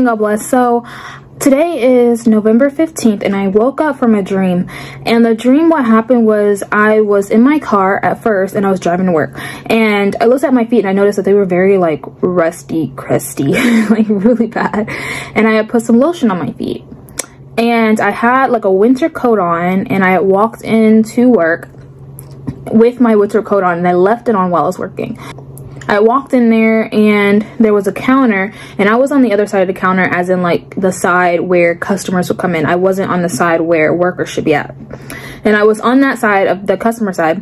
God bless. So today is November 15th and I woke up from a dream, and the dream, what happened was I was in my car at first and I was driving to work, and I looked at my feet and I noticed that they were very like rusty, crusty, like really bad, and I had put some lotion on my feet, and I had like a winter coat on, and I walked into work with my winter coat on and I left it on while I was working. I walked in there and there was a counter, and I was on the other side of the counter, as in like the side where customers would come in. I wasn't on the side where workers should be at. And I was on that side of the customer side,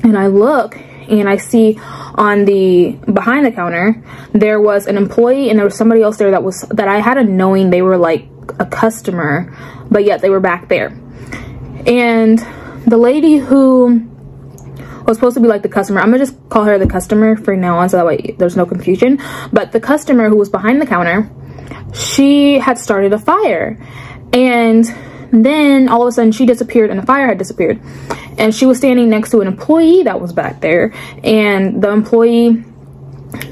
and I look and I see on the behind the counter there was an employee, and there was somebody else there that I had a knowing they were like a customer, but yet they were back there. And the lady who was supposed to be like the customer, I'm gonna just call her the customer for now on so that way there's no confusion, but the customer who was behind the counter, she had started a fire, and then all of a sudden she disappeared and the fire had disappeared, and she was standing next to an employee that was back there, and the employee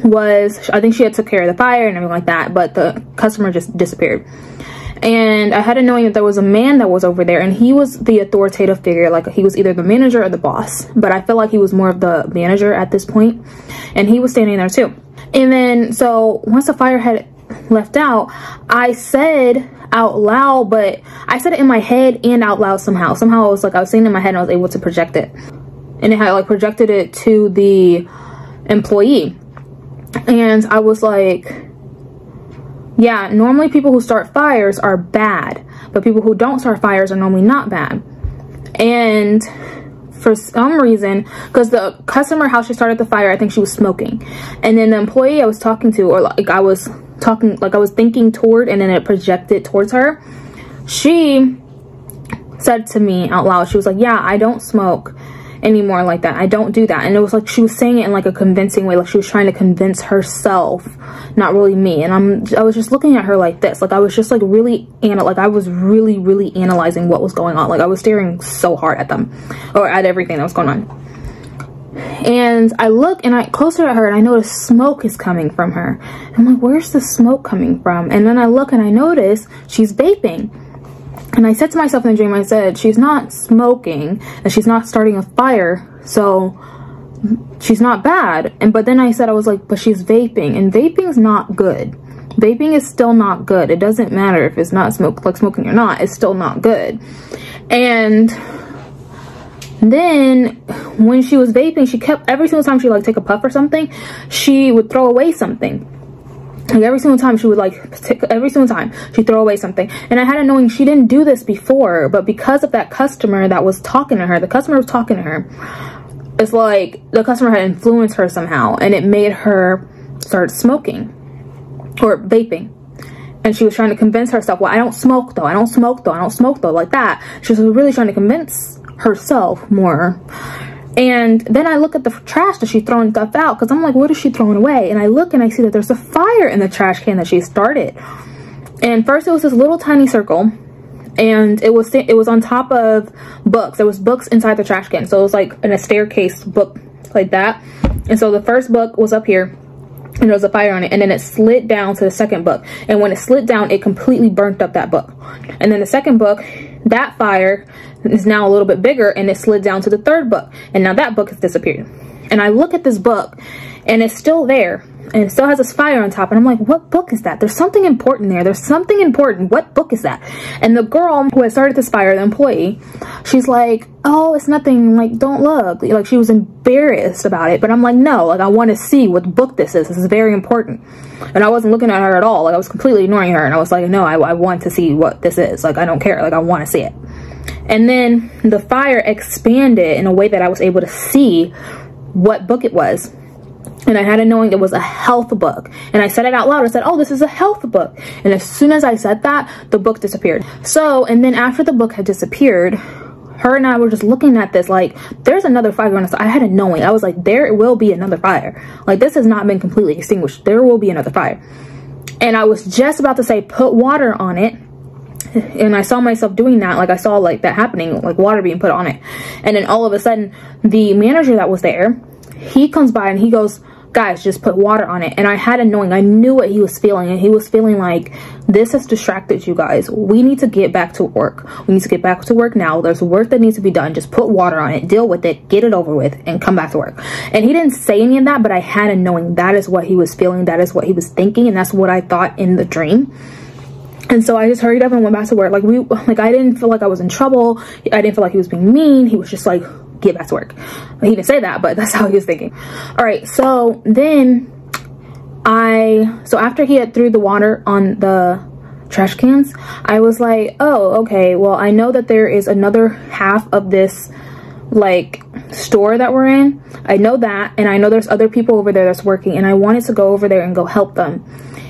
was, I think she had took care of the fire and everything like that, but the customer just disappeared. And I had a knowing that there was a man that was over there, and he was the authoritative figure, like he was either the manager or the boss, but I feel like he was more of the manager at this point, and he was standing there too. And then so once the fire had left out, I said out loud, but I said it in my head and out loud somehow it was like I was saying it in my head and I was able to project it, and it had like projected it to the employee, and I was like, yeah, normally people who start fires are bad, but people who don't start fires are normally not bad. And for some reason, because the customer, how she started the fire, I think she was smoking. And then the employee I was talking to, or like I was thinking toward, and then it projected towards her, she said to me out loud, she was like, yeah, I don't smoke anymore like that. I don't do that. And it was like she was saying it in like a convincing way, like she was trying to convince herself, not really me. And I was just looking at her like this, like I was just like really I was really analyzing what was going on. Like I was staring so hard at them, or at everything that was going on. And I look and I closer at her and I notice smoke is coming from her. I'm like, where's the smoke coming from? And then I look and I notice she's vaping. And I said to myself in the dream, I said, she's not smoking and she's not starting a fire, so she's not bad. But then I said, I was like, but she's vaping, and vaping's not good. Vaping is still not good. It doesn't matter if it's not smoking or not, it's still not good. And then when she was vaping, she kept, every single time she like take a puff or something, she would throw away something. Like every single time she would every single time she'd throw away something. And I had a knowing she didn't do this before, but because of that customer that was talking to her, it's like the customer had influenced her somehow, and it made her start smoking or vaping. And she was trying to convince herself, well, I don't smoke though, like that. She was really trying to convince herself more. And then I look at the trash that she's throwing stuff out, because I'm like, what is she throwing away? And I look and I see that there's a fire in the trash can that she started. And first it was this little tiny circle, and it was on top of books. There was books inside the trash can, so it was like in a staircase book like that. And so the first book was up here, and there was a fire on it, and then it slid down to the second book, and when it slid down, it completely burnt up that book. And then the second book, that fire is now a little bit bigger, and it slid down to the third book, and now that book has disappeared. And I look at this book and it's still there, and it still has this fire on top, and I'm like, what book is that? There's something important there. There's something important. What book is that? And the girl who had started this fire, the employee, she's like, oh, it's nothing, like, don't look. Like, she was embarrassed about it, but I'm like, no, like, I want to see what book this is. This is very important. And I wasn't looking at her at all. Like, I was completely ignoring her, and I was like, no, I want to see what this is. Like, I don't care. Like, I want to see it. And then the fire expanded in a way that I was able to see what book it was. And I had a knowing it was a health book. And I said it out loud. I said, oh, this is a health book. And as soon as I said that, the book disappeared. So, and then after the book had disappeared, her and I were just looking at this like, there's another fire going on. So I had a knowing. I was like, there will be another fire. Like, this has not been completely extinguished. There will be another fire. And I was just about to say, put water on it. And I saw myself doing that. Like, I saw like that happening, like water being put on it. And then all of a sudden, the manager that was there, he comes by and he goes, guys, just put water on it. And I had a knowing, I knew what he was feeling, and he was feeling like, this has distracted you guys. We need to get back to work. We need to get back to work now. There's work that needs to be done. Just put water on it, deal with it, get it over with, and come back to work. And he didn't say any of that, but I had a knowing that is what he was feeling, that is what he was thinking, and that's what I thought in the dream. And so I just hurried up and went back to work. Like I didn't feel like I was in trouble. I didn't feel like he was being mean. He was just like, get back to work. He didn't say that, but that's how he was thinking. All right, so then so after he had threw the water on the trash cans, I was like, oh, okay, well, I know that there is another half of this like store that we're in. I know that, and I know there's other people over there that's working, and I wanted to go over there and go help them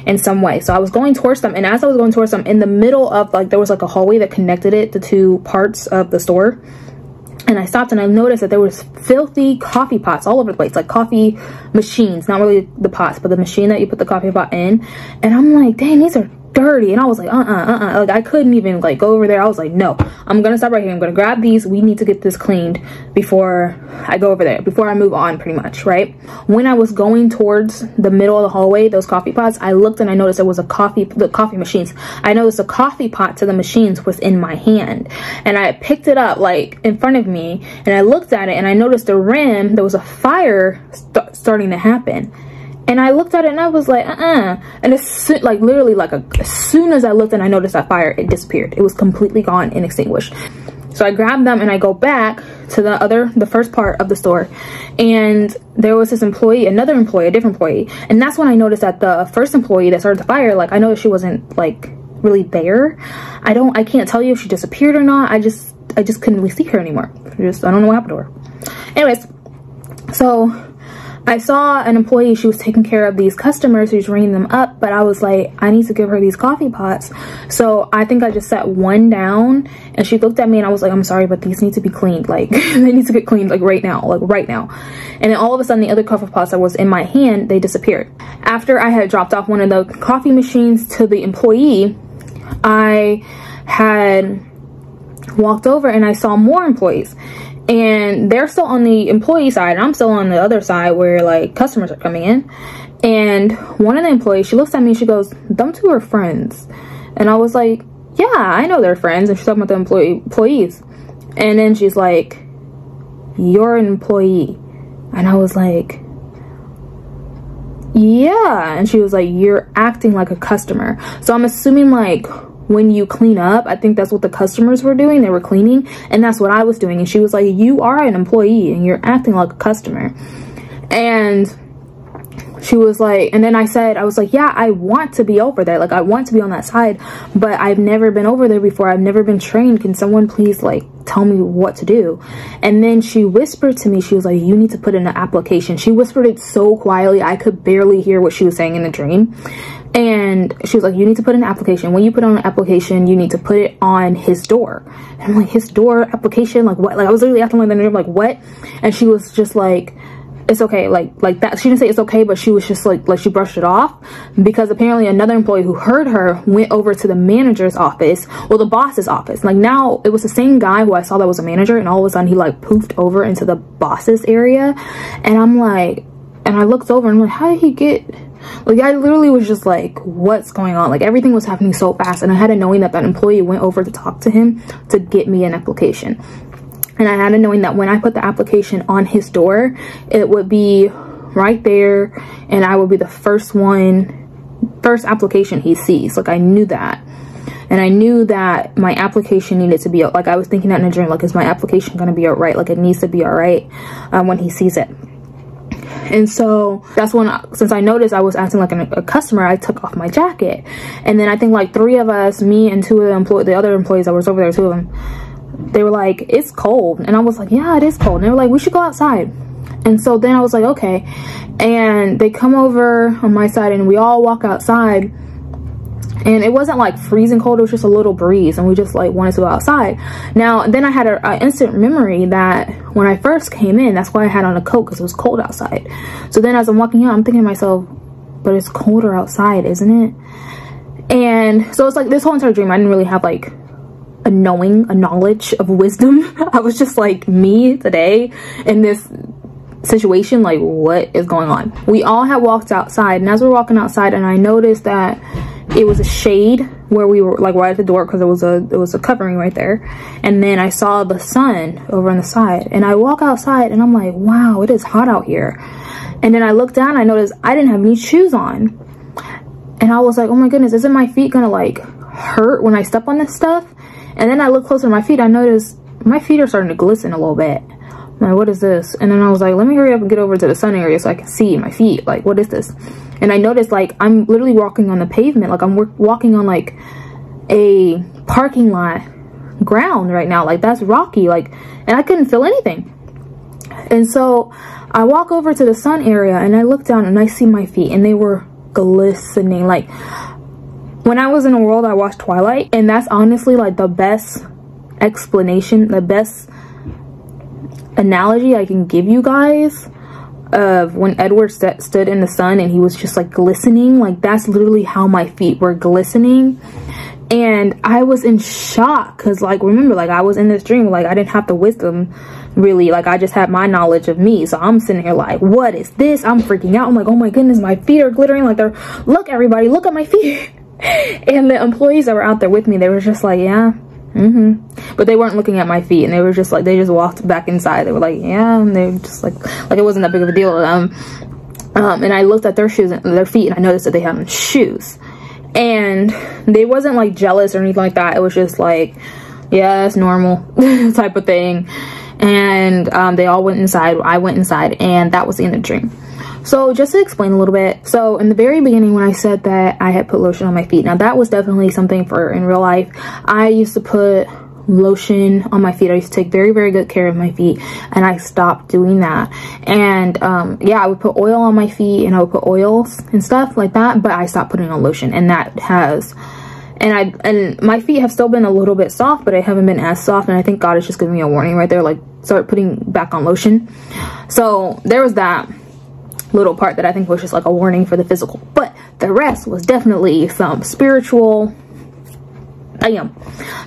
in some way. So I was going towards them, and as I was going towards them, in the middle of like, there was like a hallway that connected it, the two parts of the store. And I stopped and I noticed that there was filthy coffee pots all over the place, like coffee machines, not really the pots, but the machine that you put the coffee pot in. And I'm like, dang, these are dirty. And I was like, like I couldn't even like go over there. I was like, no, I'm gonna stop right here. I'm gonna grab these. We need to get this cleaned before I go over there, before I move on, pretty much, right? When I was going towards the middle of the hallway, those coffee pots, I looked and I noticed there was the coffee machines. I noticed a coffee pot to the machines was in my hand, and I picked it up like in front of me, and I looked at it and I noticed the rim, there was a fire starting to happen. And I looked at it and I was like, and like literally like as soon as I looked and I noticed that fire, it disappeared. It was completely gone and extinguished. So I grabbed them and I go back to the first part of the store, and there was this employee, a different employee. And that's when I noticed that the first employee that started the fire, like I noticed she wasn't like really there. I can't tell you if she disappeared or not. I just couldn't really see her anymore. I don't know what happened to her. Anyways, so I saw an employee, she was taking care of these customers, she was ringing them up, but I was like, I need to give her these coffee pots. So I think I just set one down, and she looked at me and I was like, I'm sorry, but these need to be cleaned. Like, they need to get cleaned like right now, like right now. And then all of a sudden the other coffee pots that was in my hand, they disappeared. After I had dropped off one of the coffee machines to the employee, I had walked over and I saw more employees. And they're still on the employee side, and I'm still on the other side where like customers are coming in. And one of the employees, she looks at me and she goes, them two are friends. And I was like, yeah, I know they're friends. And she's talking about the employees. And then she's like, you're an employee. And I was like, yeah. And she was like, you're acting like a customer. So I'm assuming like when you clean up, I think that's what the customers were doing. They were cleaning, and that's what I was doing. And she was like, you are an employee and you're acting like a customer. And she was like, and then I was like, yeah, I want to be over there. Like, I want to be on that side, but I've never been over there before. I've never been trained. Can someone please like tell me what to do? And then she whispered to me, she was like, you need to put in an application. She whispered it so quietly, I could barely hear what she was saying in the dream. And she was like, you need to put in an application. When you put on an application, you need to put it on his door. And I'm like, his door application? Like what? Like I was literally acting like that. I'm like, what? And she was just like, it's okay, like that. She didn't say it's okay, but she was just like she brushed it off, because apparently another employee who heard her went over to the manager's office, or the boss's office. Like now it was the same guy who I saw that was a manager, and all of a sudden he like poofed over into the boss's area. And I'm like, and I looked over and I'm like, how did he get, like I literally was just like, what's going on? Like everything was happening so fast, and I had a knowing that employee went over to talk to him to get me an application. And I had a knowing that when I put the application on his door, it would be right there, and I would be the first application he sees. Like I knew that. And I knew that my application needed to be, like I was thinking that in a dream, like, is my application going to be all right? Like it needs to be all right when he sees it. And so that's when, since I noticed I was acting like a customer, I took off my jacket. And then I think like 3 of us, me and 2 of the other employees that was over there, 2 of them, they were like, it's cold. And I was like, yeah, it is cold. And they were like, we should go outside. And so then I was like, okay. And they come over on my side and we all walk outside. And it wasn't like freezing cold, it was just a little breeze, and we just like wanted to go outside. Now, then I had an instant memory that when I first came in, that's why I had on a coat, because it was cold outside. So then as I'm walking out, I'm thinking to myself, but it's colder outside, isn't it? And so it's like this whole entire dream, I didn't really have like a knowledge of wisdom. I was just like me today in this situation, like what is going on. We all had walked outside, and as we were walking outside, and I noticed that it was a shade where we were, like right at the door, because it was a covering right there. And then I saw the sun over on the side, and I walk outside and I'm like, wow, it is hot out here. And then I looked down, I noticed I didn't have any shoes on, and I was like, oh my goodness, isn't my feet gonna like hurt when I step on this stuff? And then I look closer to my feet, I noticed my feet are starting to glisten a little bit. I'm like, what is this? And then I was like, let me hurry up and get over to the sun area so I can see my feet. Like, what is this? And I noticed, like, I'm literally walking on the pavement. Like, I'm walking on, like, a parking lot ground right now. Like, that's rocky. Like, and I couldn't feel anything. And so I walk over to the sun area, and I look down, and I see my feet, and they were glistening. Like, when I was in the world, I watched Twilight, and that's honestly, like, the best explanation, the best analogy I can give you guys of when Edward stood in the sun and he was just like glistening. Like, that's literally how my feet were glistening. And I was in shock because, like, remember, like, I was in this dream, like, I didn't have the wisdom really, like, I just had my knowledge of me. So I'm sitting here like, what is this? I'm freaking out. I'm like, oh my goodness, my feet are glittering. Like, they're, look everybody, look at my feet. And the employees that were out there with me, they were just like, yeah, but they weren't looking at my feet, and they were just like, they just walked back inside. They were like, yeah, and they were just like it wasn't that big of a deal to them. And I looked at their shoes and their feet, and I noticed that they had on shoes, and they wasn't like jealous or anything like that. It was just like, yeah, it's normal type of thing. And they all went inside. I went inside, and that was the end of the dream. So just to explain a little bit, so in the very beginning when I said that I had put lotion on my feet, now that was definitely something for in real life. I used to put lotion on my feet. I used to take very, very good care of my feet, and I stopped doing that. And yeah, I would put oil on my feet, and I would put oils and stuff like that, but I stopped putting on lotion, and that has, and my feet have still been a little bit soft, but I haven't been as soft, and I think God is just giving me a warning right there, like, start putting back on lotion. So there was that little part that I think was just like a warning for the physical, but the rest was definitely some spiritual.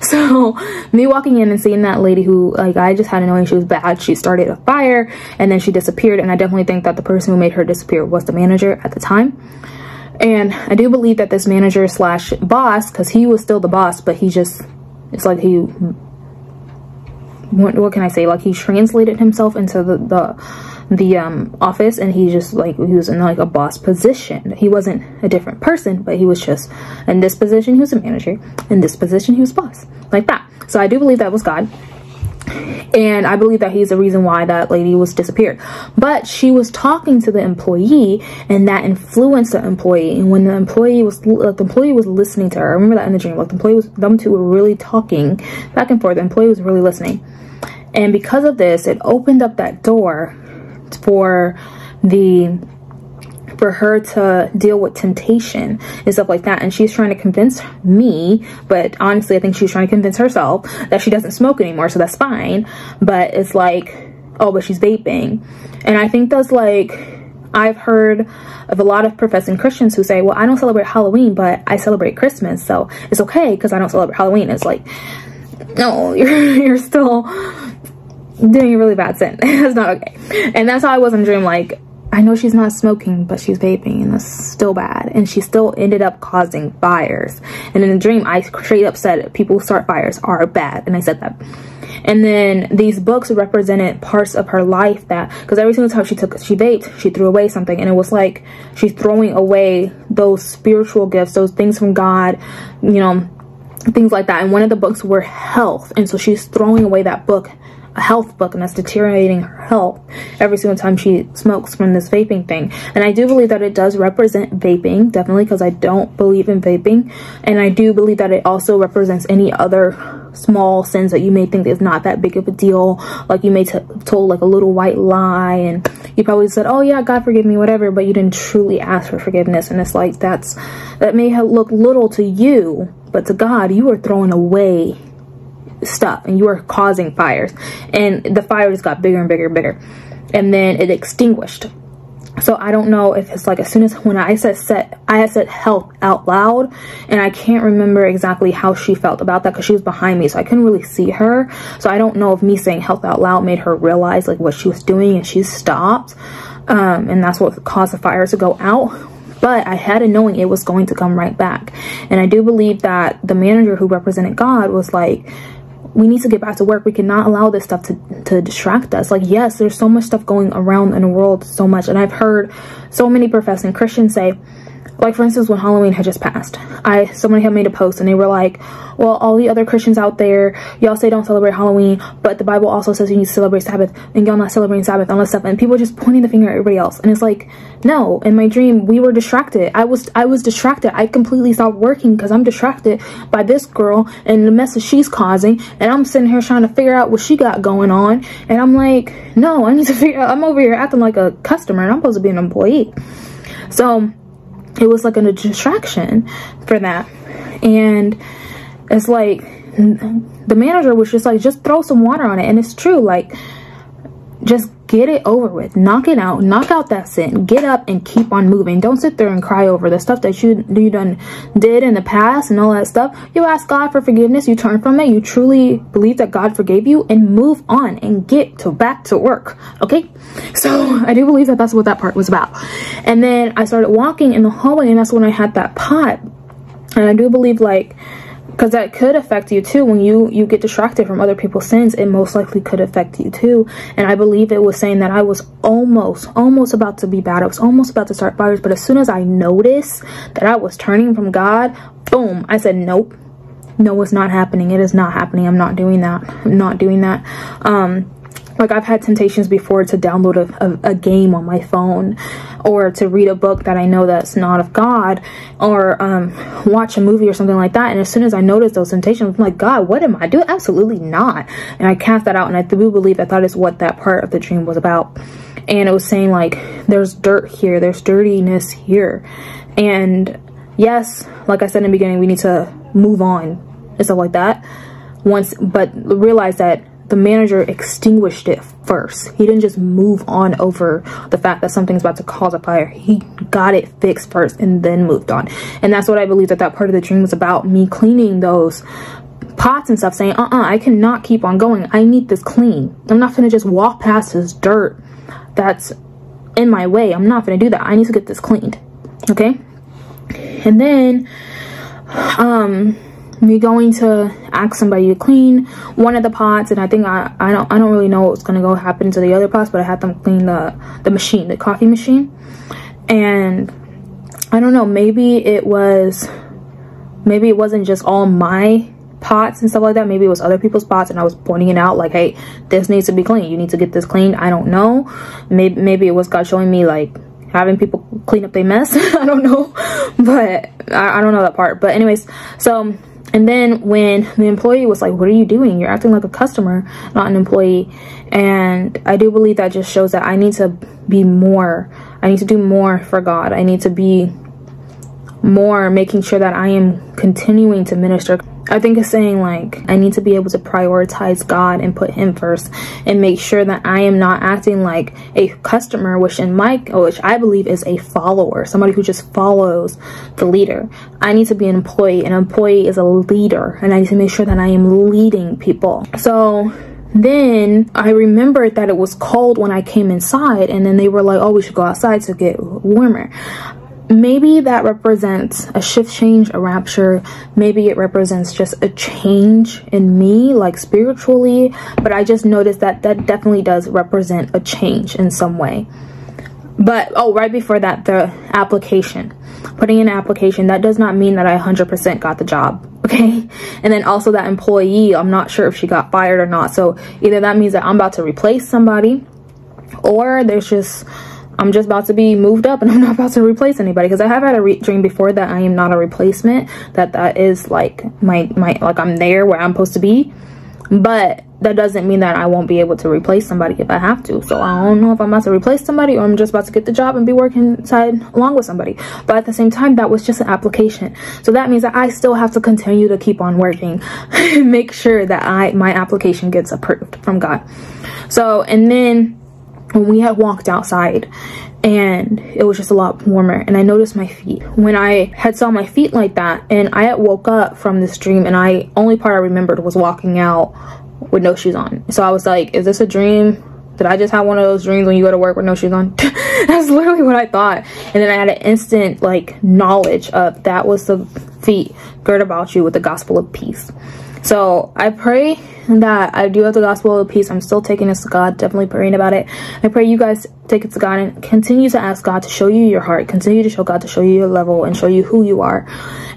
So me walking in and seeing that lady who, like, I just had to know she was bad. She started a fire and then she disappeared, and I definitely think that the person who made her disappear was the manager at the time. And I do believe that this manager slash boss, because he was still the boss, but he just, it's like he, what can I say, like, he translated himself into the office, and he just, like, he was in like a boss position. He wasn't a different person, but he was just in this position he was a manager, in this position he was boss, like that. So I do believe that was God, and I believe that he's the reason why that lady was disappeared. But she was talking to the employee, and that influenced the employee. And when the employee was listening to her, I remember that in the dream, like, the employee was, them two were really talking back and forth. The employee was really listening, and because of this, it opened up that door for her to deal with temptation and stuff like that. And she's trying to convince me, but honestly I think she's trying to convince herself that she doesn't smoke anymore, so that's fine. But it's like, oh, but she's vaping. And I think that's, like, I've heard of a lot of professing Christians who say, well, I don't celebrate Halloween, but I celebrate Christmas, so it's okay because I don't celebrate Halloween. It's like, no, you're still doing a really bad sin. That's not okay. And that's how I was in the dream. Like, I know she's not smoking, but she's vaping, and that's still bad. And she still ended up causing fires. And in the dream, I straight up said people who start fires are bad, and I said that. And then these books represented parts of her life that, because every single time she vaped, she threw away something, and it was like she's throwing away those spiritual gifts, those things from God, you know, things like that. And one of the books were health, and so she's throwing away that book, a health book, and that's deteriorating her health every single time she smokes from this vaping thing. And I do believe that it does represent vaping, definitely, because I don't believe in vaping. And I do believe that it also represents any other small sins that you may think is not that big of a deal. Like, you may told like a little white lie, and you probably said, oh yeah, God forgive me, whatever, but you didn't truly ask for forgiveness. And it's like, that may have looked little to you, but to God, you are throwing away stuff, and you are causing fires, and the fire just got bigger and bigger and bigger, and then it extinguished. So I don't know if it's like, as soon as when I had said health out loud, and I can't remember exactly how she felt about that because she was behind me, so I couldn't really see her. So I don't know if me saying health out loud made her realize like what she was doing, and she stopped, and that's what caused the fire to go out. But I had a knowing it was going to come right back. And I do believe that the manager who represented God was like, we need to get back to work. We cannot allow this stuff to distract us. Like, yes, there's so much stuff going around in the world, so much. And I've heard so many professing Christians say, like, for instance, when Halloween had just passed, somebody had made a post and they were like, well, all the other Christians out there, y'all say don't celebrate Halloween, but the Bible also says you need to celebrate Sabbath, and y'all not celebrating Sabbath unless stuff. And people just pointing the finger at everybody else. And it's like, no, in my dream, we were distracted. I was distracted. I completely stopped working because I'm distracted by this girl and the mess that she's causing. And I'm sitting here trying to figure out what she got going on. And I'm like, no, I need to figure out, I'm over here acting like a customer and I'm supposed to be an employee. So it was like a distraction for that. And it's like, the manager was just like, just throw some water on it. And it's true, like, just get it over with, knock it out, knock out that sin, get up and keep on moving. Don't sit there and cry over the stuff that you did in the past and all that stuff. You ask God for forgiveness, you turn from it, you truly believe that God forgave you, and move on and get back to work. Okay, so I do believe that that's what that part was about. And then I started walking in the hallway, and that's when I had that pot. And I do believe, like, because that could affect you too. When you get distracted from other people's sins, it most likely could affect you too. And I believe it was saying that I was almost about to be bad. I was almost about to start fires. But as soon as I noticed that I was turning from God, boom, I said, nope, no, it's not happening. It is not happening. I'm not doing that. I'm not doing that. Like, I've had temptations before to download a game on my phone, or to read a book that I know that's not of God, or watch a movie or something like that. And as soon as I noticed those temptations, I'm like, God, what am I doing? Absolutely not. And I cast that out. And I do believe that is what that part of the dream was about. And it was saying, like, there's dirt here, there's dirtiness here. And yes, like I said in the beginning, we need to move on and stuff like that. But realize that the manager extinguished it first. He didn't just move on over the fact that something's about to cause a fire. He got it fixed first and then moved on. And that's what I believe that part of the dream was about. Me cleaning those pots and stuff, saying, I cannot keep on going. I need this clean. I'm not gonna just walk past this dirt that's in my way. I'm not gonna do that. I need to get this cleaned. Okay. And then me going to ask somebody to clean one of the pots, and I think I don't really know what's gonna go happen to the other pots, but I had them clean the machine, the coffee machine. And I don't know, maybe it wasn't just all my pots and stuff like that. Maybe it was other people's pots, and I was pointing it out like, hey, this needs to be clean, you need to get this cleaned. I don't know, maybe it was God showing me, like, having people clean up their mess. I don't know, but I don't know that part. But anyways, so, and then when the employee was like, what are you doing? You're acting like a customer, not an employee. And I do believe that just shows that I need to be more. I need to do more for God. I need to be more making sure that I am continuing to minister. I think it's saying, like, I need to be able to prioritize God and put him first, and make sure that I am not acting like a customer, which I believe is a follower, somebody who just follows the leader. I need to be an employee. An employee is a leader, and I need to make sure that I am leading people. So then I remembered that it was cold when I came inside, and then they were like, oh, we should go outside to get warmer. Maybe that represents a shift change, a rapture. Maybe it represents just a change in me, like spiritually. But I just noticed that definitely does represent a change in some way. But, oh, right before that, the application. Putting in an application, that does not mean that I 100% got the job. Okay. And then also that employee, I'm not sure if she got fired or not. So either that means that I'm about to replace somebody, or I'm just about to be moved up and I'm not about to replace anybody. Because I have had a dream before that I am not a replacement, that is like like I'm there where I'm supposed to be. But that doesn't mean that I won't be able to replace somebody if I have to. So I don't know if I'm about to replace somebody, or I'm just about to get the job and be working inside along with somebody. But at the same time, that was just an application. So that means that I still have to continue to keep on working and make sure that my application gets approved from God. So, and then when we had walked outside and it was just a lot warmer, and I noticed my feet. When I had saw my feet like that, and I had woke up from this dream, and only part I remembered was walking out with no shoes on. So I was like, is this a dream? Did I just have one of those dreams when you go to work with no shoes on? That's literally what I thought. And then I had an instant like knowledge of that was the feet girt about you with the gospel of peace. So I pray that I do have the gospel of peace. I'm still taking this to God, definitely praying about it. I pray you guys take it to God and continue to ask God to show you your heart, continue to show God to show you your level and show you who you are.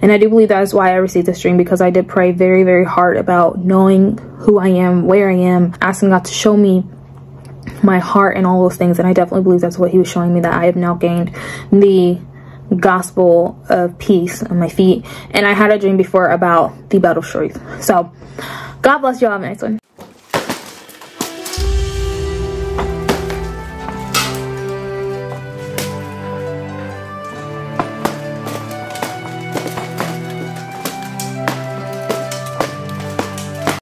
And I do believe that is why I received this dream, because I did pray very, very hard about knowing who I am, where I am, asking God to show me my heart and all those things. And I definitely believe that's what he was showing me, that I have now gained the gospel of peace on my feet. And I had a dream before about the belt of truth. So God bless you all. Have a nice one.